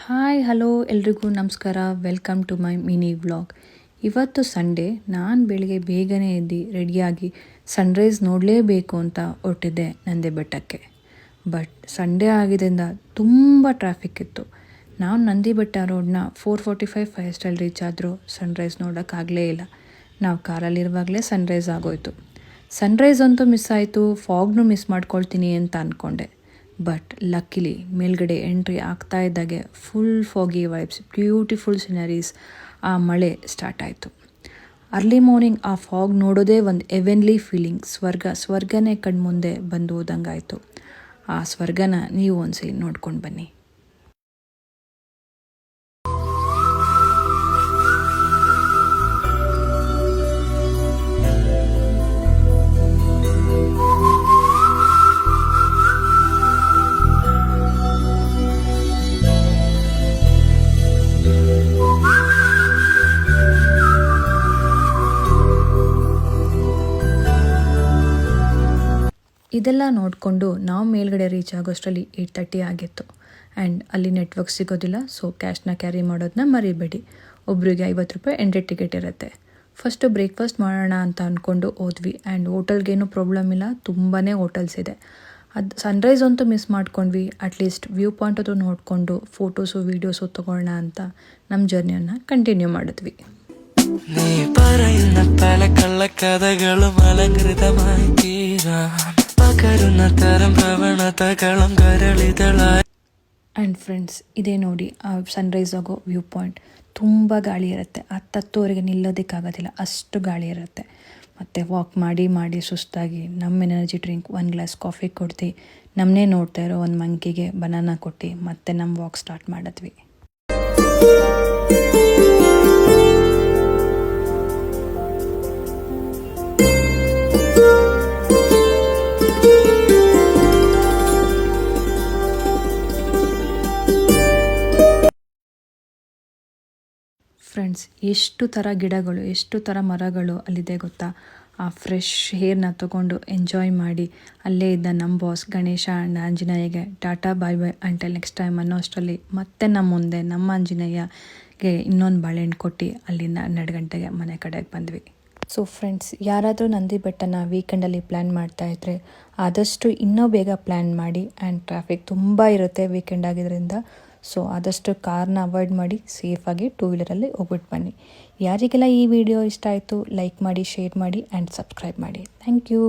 Hi hello ಎಲ್ರಿಗೂ ನಮಸ್ಕಾರ. Welcome to my mini vlog. ಇವತ್ತು ಸಂಡೇ. ನಾನು ಬೆಳಿಗ್ಗೆ ಬೇಗನೆ ಎದ್ದು ರೆಡಿಯಾಗಿ ಸನ್ರೈಸ್ ನೋಡಲೇಬೇಕು ಅಂತ ಹೊರಟಿದ್ದೆ ನಂದಿ ಬೆಟ್ಟಕ್ಕೆ. ಬಟ್ ಸಂಡೇ ಆಗಿದ್ದರಿಂದ ತುಂಬ ಟ್ರಾಫಿಕ್ ಇತ್ತು. ನಾವು ನಂದಿ ಬೆಟ್ಟ ರೋಡ್ನ 4:45 5 ಸ್ಟೈಲ್ ರೀಚ್ ಆದರೂ ಸನ್ರೈಸ್ ನೋಡೋಕ್ಕಾಗಲೇ ಇಲ್ಲ. ನಾವು ಕಾರಲ್ಲಿರುವಾಗಲೇ ಸನ್ರೈಸ್ ಆಗೋಯಿತು. ಸನ್ರೈಸ್ ಅಂತೂ ಮಿಸ್ ಆಯಿತು, ಫಾಗ್ನು ಮಿಸ್ ಮಾಡ್ಕೊಳ್ತೀನಿ ಅಂತ ಅಂದ್ಕೊಂಡೆ. ಬಟ್ ಲಕ್ಕಿಲಿ ಮೇಲ್ಗಡೆ ಎಂಟ್ರಿ ಆಗ್ತಾ ಇದ್ದಾಗೆ ಫುಲ್ ಫಾಗಿ ವೈಬ್ಸ್, ಬ್ಯೂಟಿಫುಲ್ ಸಿನರೀಸ್, ಆ ಮಳೆ ಸ್ಟಾರ್ಟ್ ಆಯಿತು. ಅರ್ಲಿ ಮಾರ್ನಿಂಗ್ ಆ ಫಾಗ್ ನೋಡೋದೇ ಒಂದು ಎವೆನ್ಲಿ ಫೀಲಿಂಗ್. ಸ್ವರ್ಗನೇ ಕಣ್ಮುಂದೆ ಬಂದು ಹೋದಂಗಾಯಿತು. ಆ ಸ್ವರ್ಗನ ನೀವು ಒಂದ್ಸಲಿ ನೋಡ್ಕೊಂಡು ಬನ್ನಿ. ಇದೆಲ್ಲ ನೋಡಿಕೊಂಡು ನಾವು ಮೇಲ್ಗಡೆ ರೀಚ್ ಆಗೋಷ್ಟರಲ್ಲಿ 8:30 ಆಗಿತ್ತು. ಆ್ಯಂಡ್ ಅಲ್ಲಿ ನೆಟ್ವರ್ಕ್ ಸಿಗೋದಿಲ್ಲ, ಸೊ ಕ್ಯಾಶ್ನ ಕ್ಯಾರಿ ಮಾಡೋದನ್ನ ಮರಿಬೇಡಿ. ಒಬ್ರಿಗೆ 50 ರೂಪಾಯಿ ಎಂಟ್ರಿ ಟಿಕೆಟ್ ಇರುತ್ತೆ. ಫಸ್ಟು ಬ್ರೇಕ್ಫಾಸ್ಟ್ ಮಾಡೋಣ ಅಂತ ಅಂದ್ಕೊಂಡು ಹೋದ್ವಿ. ಆ್ಯಂಡ್ ಹೋಟೆಲ್ಗೇನು ಪ್ರಾಬ್ಲಮ್ ಇಲ್ಲ, ತುಂಬಾ ಹೋಟೆಲ್ಸ್ ಇದೆ. ಅದು ಸನ್ರೈಸ್ ಅಂತೂ ಮಿಸ್ ಮಾಡ್ಕೊಂಡ್ವಿ. ಅಟ್ಲೀಸ್ಟ್ ವ್ಯೂ ಪಾಯಿಂಟ್ ಅದು ನೋಡಿಕೊಂಡು ಫೋಟೋಸು ವೀಡಿಯೋಸು ತೊಗೊಳ್ಳೋಣ ಅಂತ ನಮ್ಮ ಜರ್ನಿಯನ್ನು ಕಂಟಿನ್ಯೂ ಮಾಡಿದ್ವಿ. നീ പറയുന്ന പല കള്ളക്കഥകളും അലങ്കൃതമായി തീരാൻ പകരുന്ന തരം പ്രവണതകളും കരളിതളായി. ಆ್ಯಂಡ್ ಫ್ರೆಂಡ್ಸ್, ಇದೇ ನೋಡಿ ಆ ಸನ್ರೈಸ್ ಆಗೋ ವ್ಯೂ ಪಾಯಿಂಟ್. ತುಂಬ ಗಾಳಿ ಇರುತ್ತೆ. 10-10ವರೆಗೆ ನಿಲ್ಲೋದಕ್ಕಾಗೋದಿಲ್ಲ, ಅಷ್ಟು ಗಾಳಿ ಇರುತ್ತೆ. ಮತ್ತು ವಾಕ್ ಮಾಡಿ ಮಾಡಿ ಸುಸ್ತಾಗಿ ನಮ್ಮ ಎನರ್ಜಿ ಡ್ರಿಂಕ್ 1 ಗ್ಲಾಸ್ ಕಾಫಿ ಕೊಡ್ದು ನಮ್ಮನ್ನೇ ನೋಡ್ತಾ ಇರೋ ಒಂದು ಮಂಕಿಗೆ ಬನಾನಾ ಕೊಟ್ಟು ಮತ್ತೆ ನಮ್ಮ ವಾಕ್ ಸ್ಟಾರ್ಟ್ ಮಾಡಿದ್ವಿ. ಫ್ರೆಂಡ್ಸ್, ಎಷ್ಟು ಥರ ಗಿಡಗಳು, ಎಷ್ಟು ಥರ ಮರಗಳು ಅಲ್ಲಿದೆ ಗೊತ್ತಾ. ಆ ಫ್ರೆಶ್ ಏರ್ನ ತೊಗೊಂಡು ಎಂಜಾಯ್ ಮಾಡಿ ಅಲ್ಲೇ ಇದ್ದ ನಮ್ಮ ಬಾಸ್ ಗಣೇಶ ಆ್ಯಂಡ್ ಆಂಜನೇಯಗೆ tata bye bye until next time ಅನ್ನೋ ಅಷ್ಟರಲ್ಲಿ ಮತ್ತೆ ನಮ್ಮ ಮುಂದೆ ನಮ್ಮ ಆಂಜನೇಯಗೆ ಇನ್ನೊಂದು ಬಾಳೆಹಣ್ಣು ಕೊಟ್ಟು ಅಲ್ಲಿಂದ 12 ಗಂಟೆಗೆ ಮನೆ ಕಡೆಗೆ ಬಂದ್ವಿ. ಸೊ ಫ್ರೆಂಡ್ಸ್, ಯಾರಾದರೂ ನಂದಿ ಬೆಟ್ಟನ ವೀಕೆಂಡಲ್ಲಿ ಪ್ಲ್ಯಾನ್ ಮಾಡ್ತಾಯಿದ್ರೆ ಆದಷ್ಟು ಇನ್ನೂ ಬೇಗ ಪ್ಲ್ಯಾನ್ ಮಾಡಿ. ಆ್ಯಂಡ್ ಟ್ರಾಫಿಕ್ ತುಂಬ ಇರುತ್ತೆ ವೀಕೆಂಡ್ ಆಗಿದ್ದರಿಂದ. ಸೊ ಆದಷ್ಟು ಕಾರ್ನ ಅವಾಯ್ಡ್ ಮಾಡಿ ಸೇಫಾಗಿ 2 ವೀಲರಲ್ಲಿ ಹೋಗ್ಬಿಟ್ಟು ಬನ್ನಿ. ಯಾರಿಗೆಲ್ಲ ಈ ವಿಡಿಯೋ ಇಷ್ಟ ಆಯಿತು ಲೈಕ್ ಮಾಡಿ, ಶೇರ್ ಮಾಡಿ ಆ್ಯಂಡ್ ಸಬ್ಸ್ಕ್ರೈಬ್ ಮಾಡಿ. Thank you.